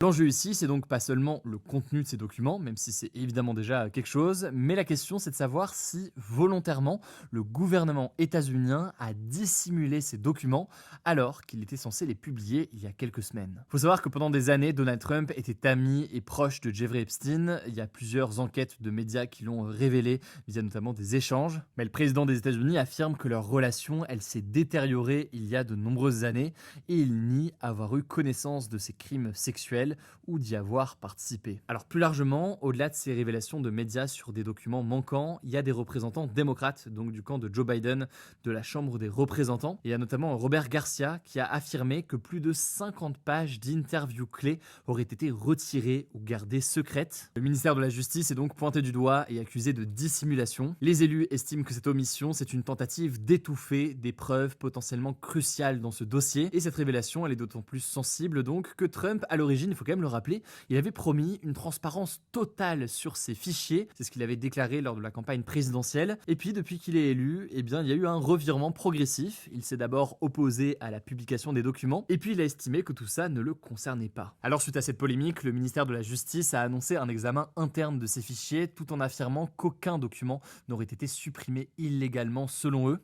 L'enjeu ici, c'est donc pas seulement le contenu de ces documents, même si c'est évidemment déjà quelque chose, mais la question c'est de savoir si volontairement le gouvernement états-unien a dissimulé ces documents alors qu'il était censé les publier il y a quelques semaines. Faut savoir que pendant des années, Donald Trump était ami et proche de Jeffrey Epstein. Il y a plusieurs enquêtes de médias qui l'ont révélé via notamment des échanges. Mais le président des États-Unis affirme que leur relation, elle s'est détériorée il y a de nombreuses années et il nie avoir eu connaissance de ces crimes sexuels ou d'y avoir participé. Alors plus largement, au-delà de ces révélations de médias sur des documents manquants, il y a des représentants démocrates, donc du camp de Joe Biden, de la Chambre des représentants. Et il y a notamment Robert Garcia qui a affirmé que plus de 50 pages d'interviews clés auraient été retirées ou gardées secrètes. Le ministère de la Justice est donc pointé du doigt et accusé de dissimulation. Les élus estiment que cette omission, c'est une tentative d'étouffer des preuves potentiellement cruciales dans ce dossier. Et cette révélation, elle est d'autant plus sensible donc que Trump, à l'origine, il faut quand même le rappeler, il avait promis une transparence totale sur ses fichiers. C'est ce qu'il avait déclaré lors de la campagne présidentielle. Et puis, depuis qu'il est élu, eh bien, il y a eu un revirement progressif. Il s'est d'abord opposé à la publication des documents, et puis il a estimé que tout ça ne le concernait pas. Alors, suite à cette polémique, le ministère de la Justice a annoncé un examen interne de ces fichiers, tout en affirmant qu'aucun document n'aurait été supprimé illégalement selon eux.